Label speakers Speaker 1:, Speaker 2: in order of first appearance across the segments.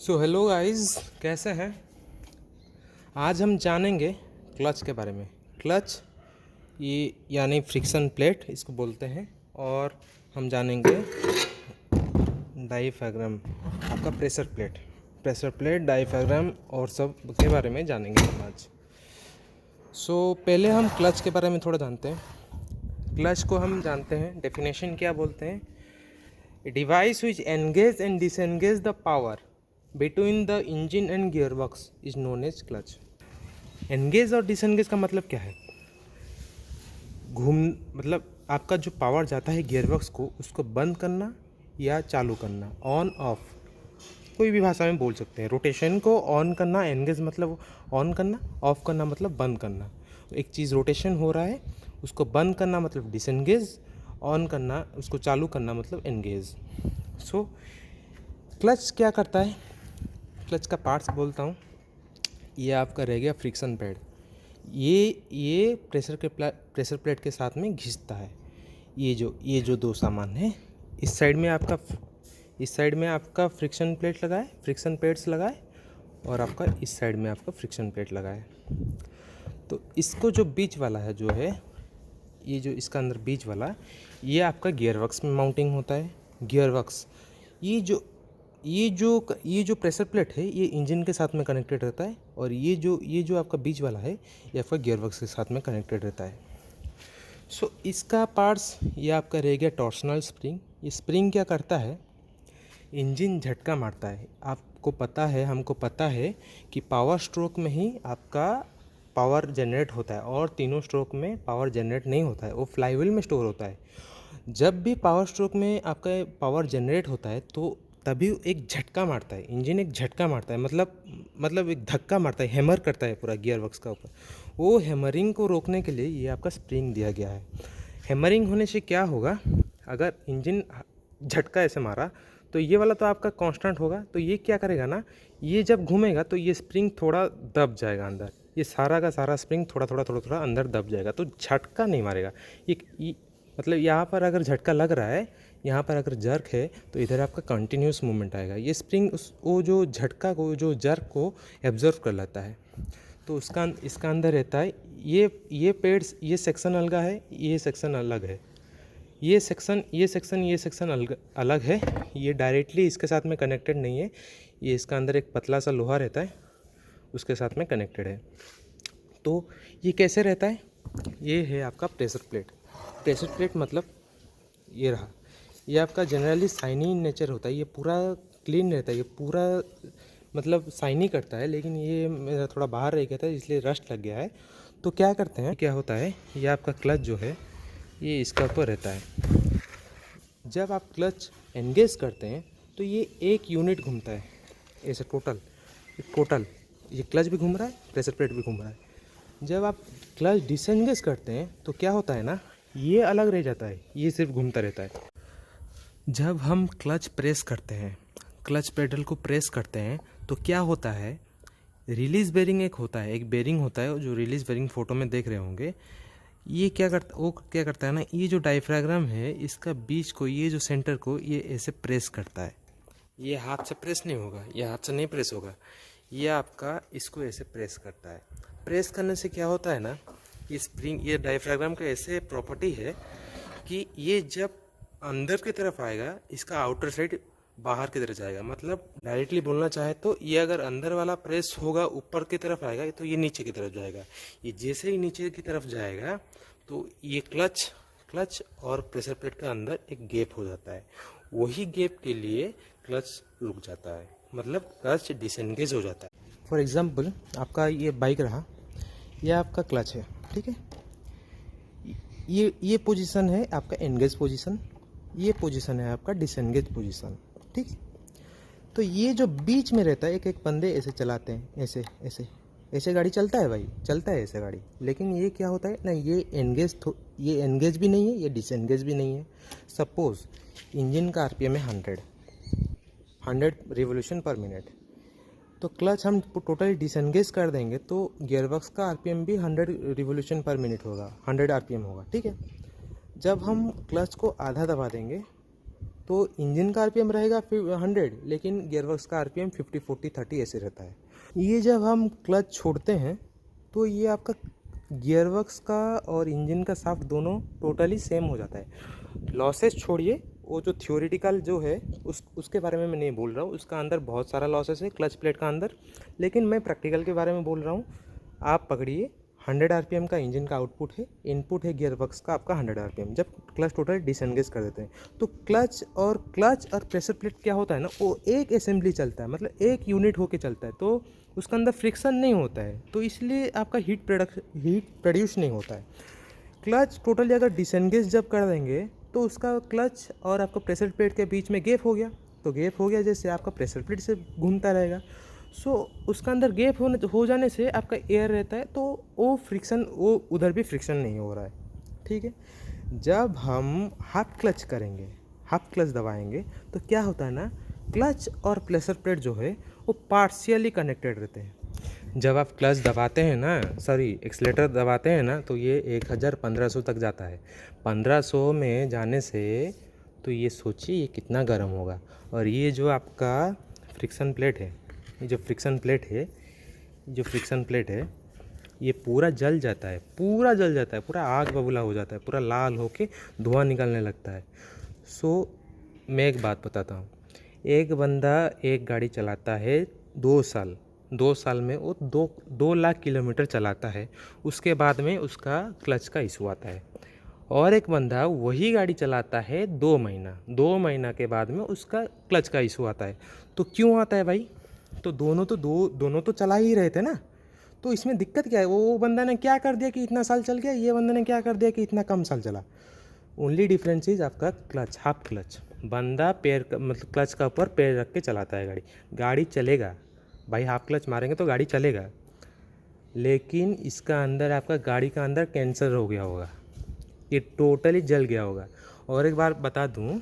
Speaker 1: So hello guys, कैसे हैं। आज हम जानेंगे क्लच के बारे में। क्लच ये यानी फ्रिक्शन प्लेट इसको बोलते हैं। और हम जानेंगे डायफ्राम, आपका प्रेशर प्लेट डायफ्राम और सब के बारे में जानेंगे हम आज। पहले हम क्लच के बारे में थोड़ा जानते हैं। क्लच को हम जानते हैं, डेफिनेशन क्या बोलते हैं। A device which engage and disengage the power between the engine and gearbox is known as clutch. Engage और डिसएंगेज का मतलब क्या है। मतलब आपका जो पावर जाता है गियरबॉक्स को, उसको बंद करना या चालू करना, ऑन ऑफ, कोई भी भाषा में बोल सकते हैं। रोटेशन को ऑन करना, एंगेज मतलब ऑन करना, ऑफ करना मतलब बंद करना। एक चीज़ रोटेशन हो रहा है, उसको बंद करना मतलब डिसएंगेज, ऑन करना, उसको चालू करना मतलब एंगेज। क्लच क्या करता है। क्लच का पार्ट्स बोलता हूँ। ये आपका रह गया फ्रिक्शन पैड। ये प्रेशर प्लेट के साथ में घिसता है। ये जो दो सामान है, इस साइड में आपका फ्रिक्शन प्लेट लगा है, फ्रिक्शन पैड्स लगा है, और आपका इस साइड में आपका फ्रिक्शन प्लेट लगा है। तो इसको जो बीच वाला है जो है, ये जो इसका अंदर बीच वाला, ये आपका गियरबॉक्स में माउंटिंग होता है। गियरबॉक्स ये जो प्रेशर प्लेट है, ये इंजन के साथ में कनेक्टेड रहता है, और ये जो आपका बीच वाला है, ये आपका गियरबॉक्स के साथ में कनेक्टेड रहता है। इसका पार्ट्स, ये आपका रह गया टॉर्सनल स्प्रिंग। ये स्प्रिंग क्या करता है, इंजन झटका मारता है। आपको पता है, हमको पता है कि पावर स्ट्रोक में ही आपका पावर जनरेट होता है, और तीनों स्ट्रोक में पावर जनरेट नहीं होता है, वो फ्लाईव्हील में स्टोर होता है। जब भी पावर स्ट्रोक में आपका पावर जनरेट होता है तो तभी एक झटका मारता है, इंजन एक झटका मारता है, मतलब एक धक्का मारता है, हैमर करता है पूरा गियरबॉक्स का ऊपर। वो हैमरिंग को रोकने के लिए ये आपका स्प्रिंग दिया गया है। हैमरिंग होने से क्या होगा, अगर इंजन झटका ऐसे मारा तो ये वाला तो आपका कांस्टेंट होगा, तो ये क्या करेगा ना, ये जब घूमेगा तो ये स्प्रिंग थोड़ा दब जाएगा अंदर, ये सारा का सारा स्प्रिंग थोड़ा अंदर दब जाएगा, तो झटका नहीं मारेगा। ये मतलब यहाँ पर अगर झटका लग रहा है, यहाँ पर अगर जर्क है, तो इधर आपका कंटिन्यूस मूवमेंट आएगा। ये स्प्रिंग वो जो झटका को, जो जर्क को एब्जर्व कर लेता है, तो इसका अंदर रहता है। ये पेड्स, ये सेक्शन अलग है, ये सेक्शन अलग है, ये सेक्शन अलग है। ये डायरेक्टली इसके साथ में कनेक्टेड नहीं है, ये इसका अंदर एक पतला सा लोहा रहता है, उसके साथ में कनेक्टेड है। तो ये कैसे रहता है, ये है आपका प्रेशर प्लेट मतलब ये रहा। ये आपका जनरली शाइनी नेचर होता है, ये पूरा क्लीन रहता है, ये पूरा मतलब शाइनी करता है, लेकिन ये मेरा थोड़ा बाहर रह गया था इसलिए रस्ट लग गया है। तो क्या करते हैं, क्या होता है, ये आपका क्लच जो है ये इसका ऊपर रहता है। जब आप क्लच एंगेज करते हैं तो ये एक यूनिट घूमता है ऐसे टोटल ये क्लच भी घूम रहा है, प्रेशर प्लेट भी घूम रहा है। जब आप क्लच डिसएंगेज करते हैं तो क्या होता है ना, ये अलग रह जाता है, ये सिर्फ घूमता रहता है। जब हम क्लच प्रेस करते हैं, क्लच पेडल को प्रेस करते हैं, तो क्या होता है, रिलीज बेरिंग एक बेरिंग होता है जो रिलीज बेरिंग फोटो में देख रहे होंगे। ये क्या करता है ना, ये जो डायफ्राम है, इसका बीच को, ये जो सेंटर को, ये ऐसे प्रेस करता है। ये हाथ से प्रेस नहीं होगा, ये हाथ से नहीं प्रेस होगा, ये आपका इसको ऐसे प्रेस करता है। प्रेस करने से क्या होता है ना, ये स्प्रिंग, ये डायफ्राम का ऐसे प्रॉपर्टी है कि ये जब अंदर की तरफ आएगा, इसका आउटर साइड बाहर की तरफ जाएगा। मतलब डायरेक्टली बोलना चाहे तो ये अगर अंदर वाला प्रेस होगा, ऊपर की तरफ आएगा, तो ये नीचे की तरफ जाएगा। ये जैसे ही नीचे की तरफ जाएगा तो ये क्लच और प्रेशर प्लेट के अंदर एक गैप हो जाता है। वही गैप के लिए क्लच रुक जाता है, मतलब क्लच डिसएंगेज हो जाता है। फॉर एग्जाम्पल, आपका ये बाइक रहा, यह आपका क्लच है, ठीक है। ये पोजीशन है आपका एंगेज पोजीशन, ये पोजीशन है आपका डिसएंगेज पोजीशन, ठीक। तो ये जो बीच में रहता है, एक बंदे ऐसे चलाते हैं, ऐसे गाड़ी चलता है भाई, चलता है ऐसे गाड़ी। लेकिन ये क्या होता है ना, ये एंगेज भी नहीं है, ये डिसएंगेज भी नहीं है। सपोज इंजन का आरपीएम है 100 रिवोल्यूशन पर मिनट, तो क्लच हम टोटली डिसएंगेज कर देंगे तो गियरबॉक्स का आरपीएम भी 100 रिवोल्यूशन पर मिनट होगा, 100 आरपीएम होगा, ठीक है। जब हम क्लच को आधा दबा देंगे तो इंजन का आरपीएम रहेगा 100, लेकिन गियरबॉक्स का आरपीएम 50, 40, 30 ऐसे रहता है। ये जब हम क्लच छोड़ते हैं तो ये आपका गियरबॉक्स का और इंजन का शाफ्ट दोनों टोटली सेम हो जाता है। लॉसेस छोड़िए, वो जो थ्योरेटिकल जो है उसके बारे में मैं नहीं बोल रहा हूँ, उसका अंदर बहुत सारा लॉसेस है क्लच प्लेट का अंदर, लेकिन मैं प्रैक्टिकल के बारे में बोल रहा हूँ। आप पकड़िए 100 आरपीएम का इंजन का आउटपुट है, इनपुट है गियरबॉक्स का आपका 100 आरपीएम। जब क्लच टोटल डिसएंगेज कर देते हैं तो क्लच और प्रेशर प्लेट क्या होता है ना, वो एक असेंबली चलता है, मतलब एक यूनिट होके चलता है, तो उसका अंदर फ्रिक्शन नहीं होता है, तो इसलिए आपका हीट प्रोड्यूस नहीं होता है। क्लच टोटली अगर डिसएंगेज जब कर देंगे तो उसका क्लच और आपका प्रेशर प्लेट के बीच में गैप हो गया, तो गैप हो गया जैसे आपका प्रेशर प्लेट से घूमता रहेगा। सो उसका अंदर गैप हो जाने से आपका एयर रहता है, तो वो फ्रिक्शन, वो उधर भी फ्रिक्शन नहीं हो रहा है। ठीक है, जब हम हाफ क्लच करेंगे, हाफ क्लच दबाएंगे, तो क्या होता है ना, क्लच और प्रेशर प्लेट जो है वो पार्शियली कनेक्टेड रहते हैं। जब आप क्लच दबाते हैं ना, एक्सीलेटर दबाते हैं ना, तो ये 1000-1500 तक जाता है। 1500 में जाने से तो ये सोचिए ये कितना गर्म होगा। और ये जो आपका फ्रिक्शन प्लेट है, ये जो फ्रिक्शन प्लेट है, ये पूरा जल जाता है, पूरा आग बबूला हो जाता है, पूरा लाल होके धुआं निकलने लगता है। सो मैं एक बात बताता हूँ, एक बंदा एक गाड़ी चलाता है 2 साल में वो 2 लाख किलोमीटर चलाता है, उसके बाद में उसका क्लच का इशू आता है। और एक बंदा वही गाड़ी चलाता है 2 महीना के बाद में उसका क्लच का इशू आता है। तो क्यों आता है भाई? तो दोनों तो चला ही रहे थे ना, तो इसमें दिक्कत क्या है? वो बंदा ने क्या कर दिया कि इतना साल चल गया, ये बंदा ने क्या कर दिया कि इतना कम साल चला। ओनली डिफरेंस इज आपका क्लच, हाफ क्लच। बंदा पैर मतलब क्लच का ऊपर पैर रख के चलाता है गाड़ी चलेगा भाई। हाफ क्लच मारेंगे तो गाड़ी चलेगा, लेकिन इसका अंदर आपका गाड़ी का अंदर कैंसर हो गया होगा, ये टोटली जल गया होगा। और एक बार बता दूं,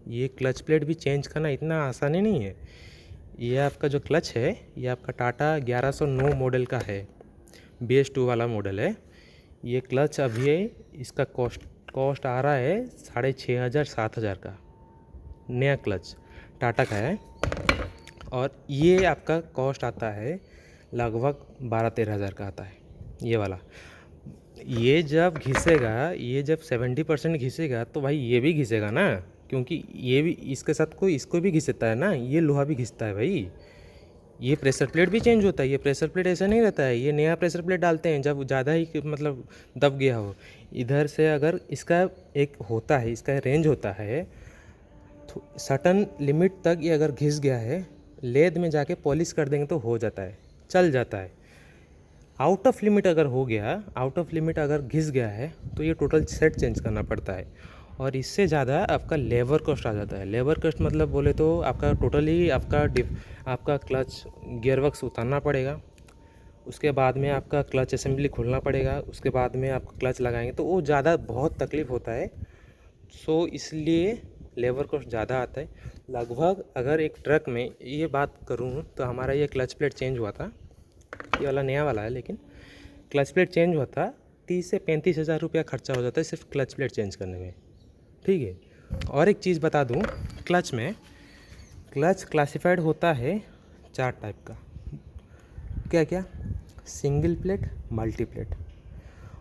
Speaker 1: ये क्लच प्लेट भी चेंज करना इतना आसानी नहीं है। ये आपका जो क्लच है, ये आपका टाटा 1109 मॉडल का है, BS2 वाला मॉडल है। ये क्लच अभी इसका कॉस्ट आ रहा है 6500-7000 का, नया क्लच टाटा का है। और ये आपका कॉस्ट आता है लगभग 12-13 हज़ार का आता है ये वाला। ये जब घिसेगा, ये जब 70% घिसेगा तो भाई ये भी घिसेगा ना, क्योंकि ये भी इसके साथ इसको भी घिसता है ना, ये लोहा भी घिसता है भाई। ये प्रेशर प्लेट भी चेंज होता है, ये प्रेशर प्लेट ऐसा नहीं रहता है, ये नया प्रेशर प्लेट डालते हैं जब ज़्यादा ही मतलब दब गया हो। इधर से अगर इसका एक होता है, इसका रेंज होता है, तो सर्टन लिमिट तक ये अगर घिस गया है, लेद में जाके पॉलिश कर देंगे तो हो जाता है, चल जाता है। आउट ऑफ लिमिट अगर घिस गया है तो ये टोटल सेट चेंज करना पड़ता है। और इससे ज़्यादा आपका लेबर कॉस्ट आ जाता है। लेबर कॉस्ट मतलब बोले तो आपका टोटली आपका क्लच गियरबॉक्स उतारना पड़ेगा, उसके बाद में आपका क्लच असेंबली खोलना पड़ेगा, उसके बाद में आप क्लच लगाएंगे तो वो ज़्यादा बहुत तकलीफ़ होता है। सो इसलिए लेबर कॉस्ट ज़्यादा आता है। लगभग अगर एक ट्रक में ये बात करूँ तो हमारा ये क्लच प्लेट चेंज हुआ था, ये वाला नया वाला है, लेकिन क्लच प्लेट चेंज हुआ था 30 से 35 हज़ार रुपया खर्चा हो जाता है सिर्फ क्लच प्लेट चेंज करने में। ठीक है, और एक चीज़ बता दूं, क्लच में क्लच क्लासिफाइड होता है 4 टाइप का। क्या क्या? सिंगल प्लेट, मल्टी प्लेट,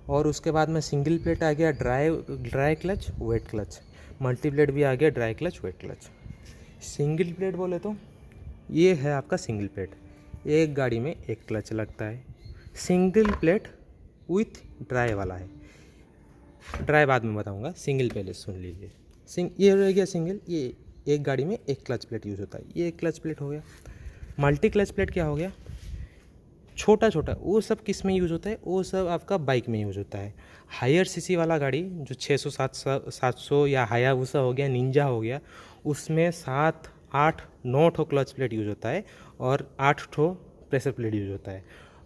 Speaker 1: और उसके बाद में सिंगल प्लेट आ गया dry clutch, wet clutch. Multi plate भी आ गया dry clutch, wet clutch. Single plate बोले तो ये है आपका सिंगल प्लेट, एक गाड़ी में एक क्लच लगता है। सिंगल प्लेट विथ ड्राई वाला है, ड्राई बाद में बताऊंगा, सिंगल पहले सुन लीजिए। ये रह गया सिंगल, ये एक गाड़ी में एक क्लच प्लेट यूज़ होता है, ये एक क्लच प्लेट हो गया। मल्टी क्लच प्लेट क्या हो गया? छोटा वो सब किस में यूज़ होता है? वो सब आपका बाइक में यूज़ होता है। हायर सीसी वाला गाड़ी जो 600-700 या हायाबुसा हो गया, निंजा हो गया, उसमें 7, 8, 9 ठो क्लच प्लेट यूज़ होता है और 8 ठो प्रेशर प्लेट यूज़ होता है।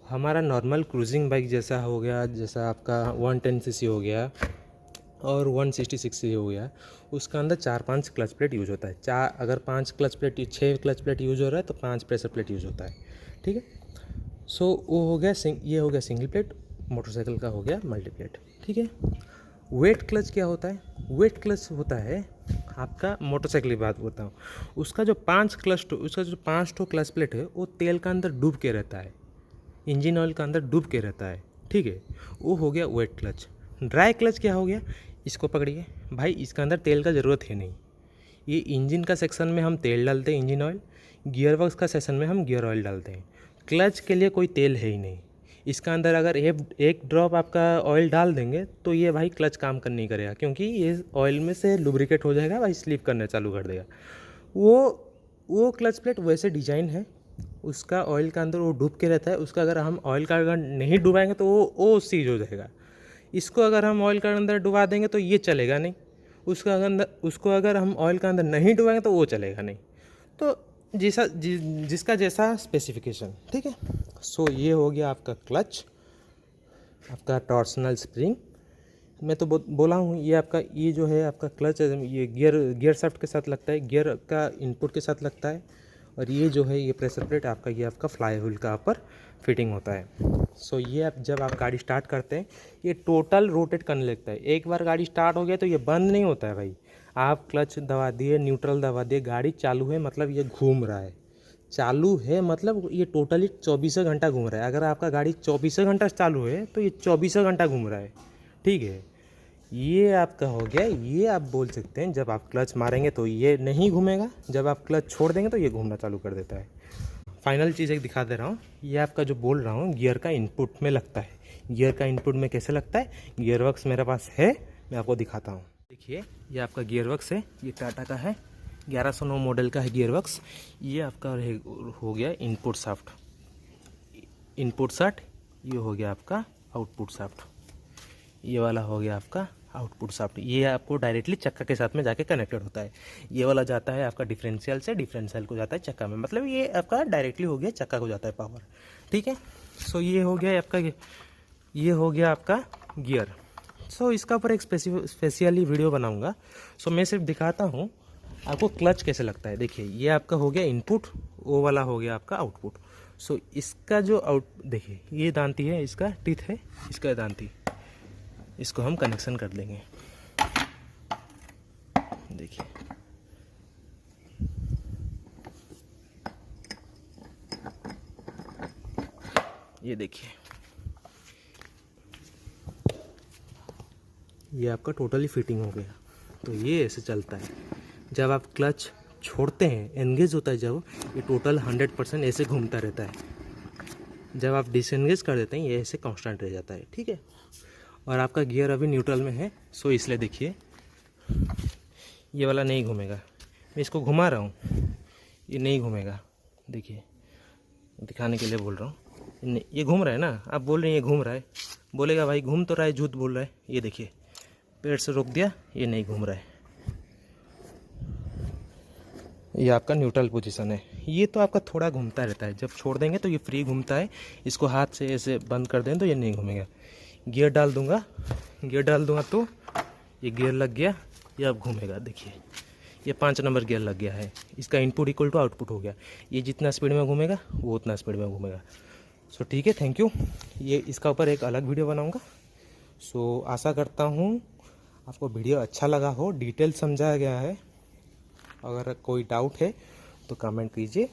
Speaker 1: हमारा नॉर्मल क्रूजिंग बाइक जैसा हो गया, जैसा आपका 110 सीसी हो गया और 166 सीसी हो गया, उसका अंदर 4-5 क्लच प्लेट यूज़ होता है। अगर 5 clutch plate 6 clutch plate use हो रहा है तो 5 प्रेशर प्लेट यूज़ होता है। ठीक है, सो वो हो गया ये हो गया सिंगल प्लेट। मोटरसाइकिल का हो गया मल्टी प्लेट। ठीक है, वेट क्लच क्या होता है? वेट क्लच होता है आपका मोटरसाइकिल की बात बोलता हूँ, उसका जो 5 ठो क्लच प्लेट है वो तेल का अंदर डूब के रहता है, इंजन ऑयल का अंदर डूब के रहता है, ठीक है। वो हो गया वेट क्लच। ड्राई क्लच क्या हो गया, इसको पकड़िए भाई, इसके अंदर तेल का ज़रूरत है नहीं। ये इंजन का सेक्शन में हम तेल डालते हैं, इंजन ऑयल, गियर बॉक्स का सेक्शन में हम गियर ऑयल डालते हैं। क्लच के लिए कोई तेल है ही नहीं। इसका अंदर अगर एक ड्रॉप आपका ऑयल डाल देंगे तो ये भाई क्लच काम कर नहीं करेगा, क्योंकि ये ऑयल में से लुब्रिकेट हो जाएगा भाई, स्लिप करना चालू कर देगा। वो क्लच प्लेट वैसे डिजाइन है, उसका ऑयल का अंदर वो डूब के रहता है। उसका अगर हम ऑयल का अगर नहीं डुबाएंगे तो वो सीज हो जाएगा। इसको अगर हम ऑयल का अंदर डुबा देंगे तो ये चलेगा नहीं। उसको अगर हम ऑयल का अंदर नहीं डुबाएंगे तो वो चलेगा नहीं। तो जिसका जैसा स्पेसिफिकेशन, ठीक है। सो ये हो गया आपका क्लच, आपका टॉर्सनल स्प्रिंग। मैं तो बोला हूँ ये आपका, ये जो है आपका क्लच है, ये गियर शाफ्ट के साथ लगता है, गियर का इनपुट के साथ लगता है। और ये जो है ये प्रेशर प्लेट आपका, ये आपका फ्लाई व्हील का ऊपर फिटिंग होता है। सो ये आप जब आप गाड़ी स्टार्ट करते हैं ये टोटल रोटेट करने लगता है। एक बार गाड़ी स्टार्ट हो गया तो ये बंद नहीं होता है भाई। आप क्लच दबा दिए, न्यूट्रल दबा दिए, गाड़ी चालू है मतलब ये घूम रहा है, चालू है मतलब ये टोटली 24 घंटा घूम रहा है। अगर आपका गाड़ी 24 घंटा चालू है तो ये 24 घंटा घूम रहा है, ठीक है। ये आपका हो गया, ये आप बोल सकते हैं जब आप क्लच मारेंगे तो ये नहीं घूमेगा, जब आप क्लच छोड़ देंगे तो ये घूमना चालू कर देता है। फाइनल चीज़ एक दिखा दे रहा हूँ, ये आपका जो बोल रहा हूँ गियर का इनपुट में लगता है। गियर का इनपुट में कैसे लगता है, गियर वर्क्स मेरे पास है, मैं आपको दिखाता हूँ। देखिए ये आपका गियर वर्क्स है, ये टाटा का है, 1109 मॉडल का है गियर वर्क्स। ये आपका हो गया इनपुट शाफ्ट, ये हो गया आपका आउटपुट शाफ्ट, ये वाला हो गया आपका आउटपुट शाफ्ट। ये आपको डायरेक्टली चक्का के साथ में जाके कनेक्टेड होता है। ये वाला जाता है आपका डिफरेंशियल से, डिफरेंशियल को जाता है चक्का में, मतलब ये आपका डायरेक्टली हो गया चक्का को जाता है पावर, ठीक है। सो ये हो गया आपका, ये हो गया आपका गियर। सो इसका ऊपर एक स्पेशली वीडियो बनाऊंगा। सो मैं सिर्फ दिखाता हूँ आपको क्लच कैसे लगता है। देखिए ये आपका हो गया इनपुट, वो वाला हो गया आपका आउटपुट। सो इसका जो देखिए ये दांती है, इसका टीथ है, इसका दांती, इसको हम कनेक्शन कर देंगे। देखिए ये देखिए, ये आपका टोटली फिटिंग हो गया। तो ये ऐसे चलता है, जब आप क्लच छोड़ते हैं, एंगेज होता है जब, ये टोटल 100% ऐसे घूमता रहता है। जब आप डिसएंगेज कर देते हैं ये ऐसे कांस्टेंट रह जाता है, ठीक है। और आपका गियर अभी न्यूट्रल में है, सो इसलिए देखिए ये वाला नहीं घूमेगा। मैं इसको घुमा रहा हूँ, ये नहीं घूमेगा। देखिए दिखाने के लिए बोल रहा हूँ, ये घूम रहा है ना, आप बोल रहे हैं ये घूम रहा है, बोलेगा भाई घूम तो रहा है, झूठ बोल रहा है। ये देखिए पेड़ से रोक दिया, ये नहीं घूम रहा है। ये आपका न्यूट्रल पोजीशन है। ये तो आपका थोड़ा घूमता रहता है, जब छोड़ देंगे तो ये फ्री घूमता है। इसको हाथ से ऐसे बंद कर दें तो ये नहीं घूमेगा। गियर डाल दूंगा तो ये गियर लग गया, ये अब घूमेगा। देखिए ये 5 नंबर गियर लग गया है, इसका इनपुट इक्वल टू आउटपुट हो गया। ये जितना स्पीड में घूमेगा वो उतना स्पीड में घूमेगा। सो ठीक है, थैंक यू। ये इसका ऊपर एक अलग वीडियो बनाऊंगा। सो आशा करता हूँ आपको वीडियो अच्छा लगा हो, डिटेल समझाया गया है। अगर कोई डाउट है तो कमेंट कीजिए।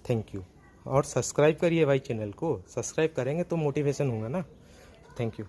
Speaker 1: Thank you. और सब्सक्राइब करिए भाई चैनल को, सब्सक्राइब करेंगे तो मोटिवेशन होगा ना। Thank you.